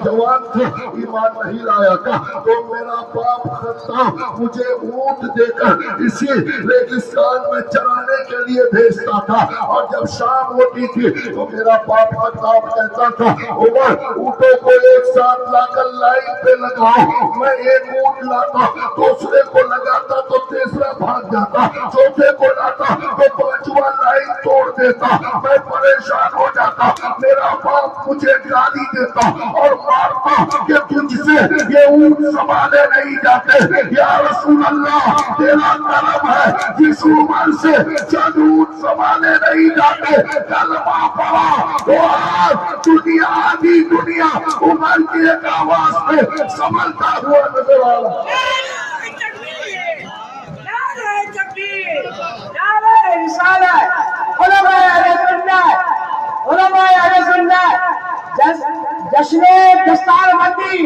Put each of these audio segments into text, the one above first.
جوان تھا ایمان نہیں لایا تھا تو میرا باپ خطاب مجھے اونٹ دے کر اسی ریگستان میں چرانے کے لیے بھیجتا تھا، اور جب شام ہوتی تھی تو میرا باپ خطاب کہتا تھا عمر اونٹوں کو ایک ساتھ لا کر لائن پہ لگاؤ، میں ایک اونٹ لاتا دوسرے کو لگاتا تو تیسرا بھاگ جاتا، چوتھے کو لاتا تو پانچواں لائن توڑ دیتا، میں پریشان ہو جاتا، میرا باپ مجھے گالی دیتا اور مارتا کہ تجھ سے یہ اونٹ سنبھالے نہیں جاتے، یا رسول اللہ تیرا کرم ہے جس عمر سے چند اونٹ سنبھالے نہیں جاتے، کلمہ پڑا تو آج دنیا آدھی دنیا عمر کی ایک آواز میں سنبھلتا ہوا نظر آ رہا ہے۔ نعرہ تکبیر، نعرہ رسالت، علماء اہل سنت، علماء اہل سنت، جشن دستار بندی،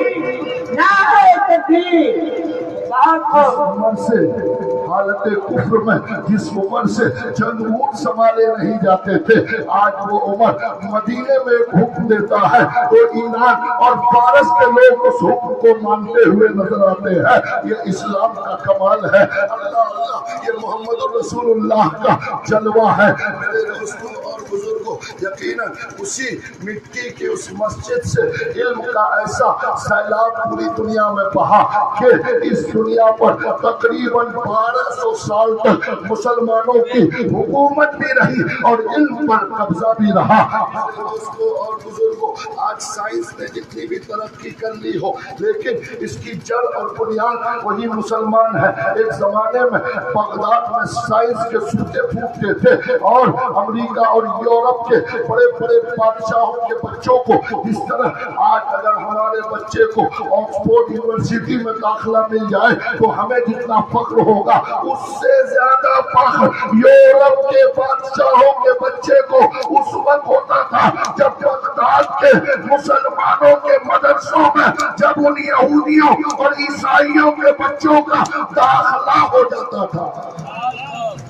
نعرہ تکبیر۔ عمر سے حالت کفر میں جس عمر سے چند اونٹ سنبھالے نہیں جاتے تھے، آج وہ عمر مدینے میں ایک حکم دیتا ہے تو ایران اور فارس کے لوگ اس حکم کو مانتے ہوئے نظر آتے ہیں۔ یہ اسلام کا کمال ہے، اللہ اللہ، یہ محمد رسول اللہ کا جلوہ ہے۔ میرے دوستوں اور بزرگوں، یقیناً اسی مٹی کی اس مسجد سے علم کا ایسا سیلاب پوری دنیا میں بہا کہ اس دنیا پر تقریباً 1200 سال تک مسلمانوں کی حکومت بھی رہی اور علم پر قبضہ بھی رہا۔ دوستوں اور بزرگوں، آج سائنس نے جتنی بھی ترقی کر لی ہو لیکن اس کی جڑ اور بنیاد وہی مسلمان ہے۔ ایک زمانے میں بغداد میں سائنس کے سوتے پھوٹتے تھے اور امریکہ اور یورپ کے بڑے بڑے بادشاہوں کے بچوں کو اس طرح آج اگر ہمارے بچے کو آکسفورڈ یونیورسٹی میں داخلہ مل جائے تو ہمیں جتنا فخر ہوگا اس سے زیادہ فخر یورپ کے بادشاہوں کے بچے کو اس وقت ہوتا تھا جب بغداد کے مسلمانوں کے مدرسوں میں جب ان یہودیوں اور عیسائیوں کے بچوں کا داخلہ ہو جاتا تھا۔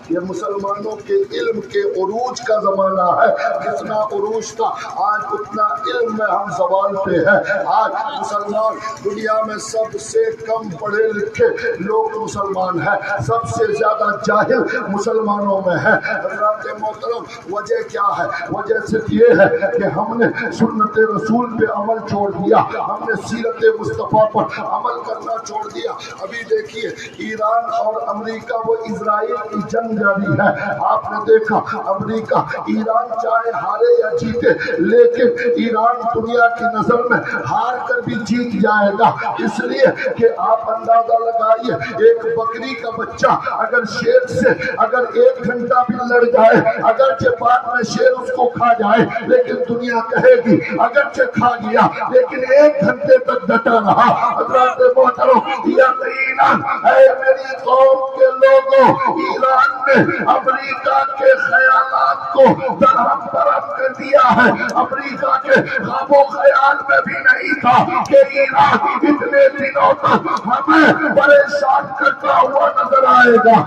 یہ مسلمانوں کے علم کے عروج کا زمانہ ہے، جتنا عروج تھا آج اتنا علم میں ہم زوال پہ ہیں۔ آج مسلمان دنیا میں سب سے کم پڑھے لکھے لوگ مسلمان ہیں، سب سے زیادہ جاہل مسلمانوں میں ہیں۔ حضرات محترم، وجہ کیا ہے؟ وجہ صرف یہ ہے کہ ہم نے سنت رسول پہ عمل چھوڑ دیا، ہم نے سیرت مصطفیٰ پر عمل کرنا چھوڑ دیا۔ ابھی دیکھیے ایران اور امریکہ و اسرائیل کی جنگ جاری ہے، آپ نے دیکھا امریکہ ایران چاہے ہارے یا جیتے لیکن ایران دنیا کی نظر میں ہار کر بھی جیت جائے گا، اس لیے کہ آپ اندازہ لگائیے ایک بکری کا بچہ اگر شیر سے اگر 1 گھنٹہ بھی لڑ جائے، اگرچہ بعد میں شیر اس کو کھا جائے لیکن دنیا کہے گی اگرچہ کھا گیا لیکن 1 گھنٹے تک ڈٹا رہا۔ حضرات محترم، یقیناً اے میری قوم کے لوگوں، ایران نے امریکہ کے خیالات کو درہم برہم کر دیا ہے۔ امریکہ کے خواب و خیال میں بھی نہیں تھا کہ ایران اتنے دنوں تک ہمیں پریشان کرتا ہوا نظر آئے گا۔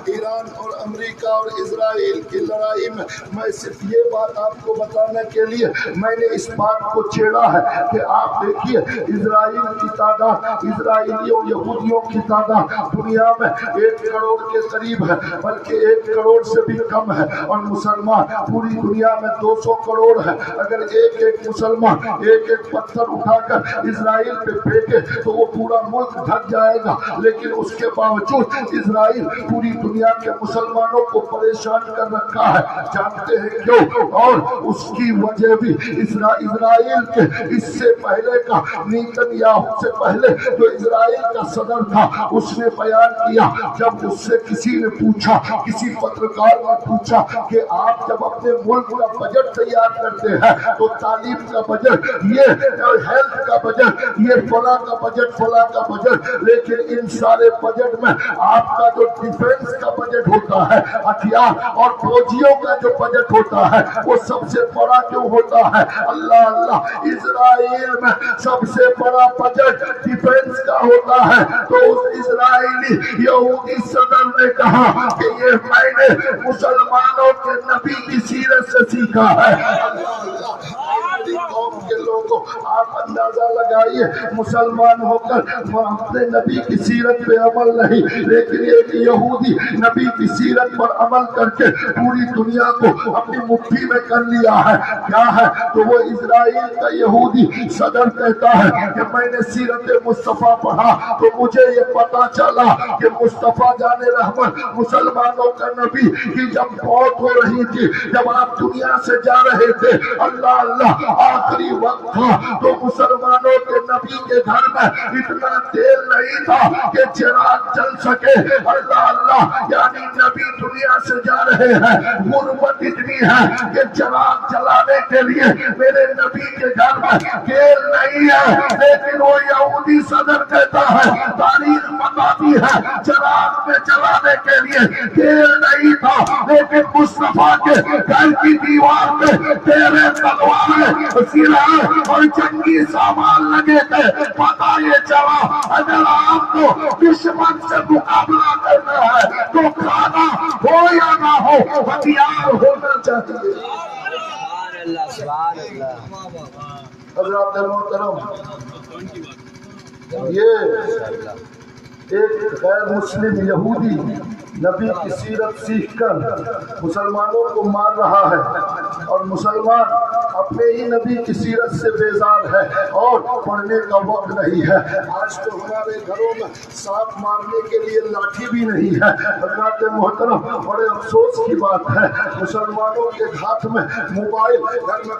ایران اور امریکہ اور اسرائیل کی لڑائی میں میں صرف یہ بات آپ کو بتانے کے لیے میں نے اس بات کو چھیڑا ہے کہ آپ دیکھیے اسرائیل کی تعداد، اسرائیلیوں یہودیوں کی تعداد دنیا میں 1 کروڑ کے قریب ہے، بلکہ 1 کروڑ سے بھی کم ہے، اور مسلمان پوری دنیا میں 200 کروڑ ہے۔ اگر ایک مسلمان ایک پتھر اٹھا کر اسرائیل پہ پھینکے تو وہ پورا ملک ڈھک جائے گا، لیکن اس کے باوجود اسرائیل پوری دنیا کے مسلمانوں کو پریشان کر رکھا ہے۔ جانتے ہیں کیوں؟ اور اس کی وجہ بھی اسرائیل کے اس سے پہلے کا نیتن یاہو سے پہلے جو اسرائیل کا صدر تھا اس نے بیان کیا، جب اس سے کسی نے پوچھا، کسی پترکار نے پوچھا کہ آپ جب اپنے ملک کا بجٹ تیار کرتے ہیں تو تعلیم کا بجٹ، یہ ہیلتھ کا بجٹ، یہ فلاں کا بجٹ، فلاں کا بجٹ، لیکن ان سارے بجٹ میں آپ کا جو ڈیفنس کا بجٹ ہوتا ہے، ہتھیار اور فوجیوں کا جو بجٹ ہوتا ہے وہ سب سے بڑا کیوں ہوتا ہے؟ اللہ اللہ، اسرائیل میں سب سے بڑا بجٹ ڈیفنس کا ہوتا ہے، تو اس اسرائیلی یہودی صدر نے کہا کہ یہ میں نے مسلمانوں کے نبی کی سیرت سے سیکھا ہے۔ اللہ اللہ، قوم کے لوگ بچوں کو آپ اندازہ لگائیے مسلمان ہو کر وہ اپنے نبی کی سیرت پہ عمل نہیں، لیکن ایک یہودی نبی کی سیرت پر عمل کر کے پوری دنیا کو اپنی مٹھی میں کر لیا ہے۔ کیا ہے؟ تو وہ اسرائیل کا یہودی صدر کہتا ہے کہ میں نے سیرت مصطفیٰ پڑھا تو مجھے یہ پتا چلا کہ مصطفیٰ جان رحمت مسلمانوں کا نبی کی جب موت ہو رہی تھی، جب آپ دنیا سے جا رہے تھے، اللہ اللہ آخری وقت تھا تو مسلمانوں کے نبی کے گھر میں اتنا تیل نہیں تھا کہ چراغ جل سکے۔ اللہ اللہ، یعنی نبی دنیا سے جا رہے ہیں، غربت اتنی ہے کہ چراغ جلانے کے لیے میرے نبی کے گھر میں تیل نہیں ہے، لیکن وہ یہودی صدر کہتا ہے، تاریخ بتاتی ہے چراغ میں جلانے کے لیے تیل نہیں تھا، لیکن مصطفیٰ کے گھر کی دیوار میں تیرے تلواریں، سلاح اور جنگی سامان لگے تھے۔ پتہ یہ چلا اگر آپ کو دشمن سے مقابلہ کرنا ہے تو کھانا ہو یا نہ ہو، ہتھیار ہونا چاہیے۔ حضرات محترم، یہ ایک غیر مسلم یہودی نبی کی سیرت سیکھ کر مسلمانوں کو مار رہا ہے، اور مسلمان اپنے ہی نبی کی سیرت سے بیزار ہے اور پڑھنے کا وقت نہیں ہے۔ آج تو ہمارے گھروں میں سانپ مارنے کے لیے لاٹھی بھی نہیں ہے۔ حضرات محترم، بڑے افسوس کی بات ہے مسلمانوں کے ہاتھ میں موبائل، گھر میں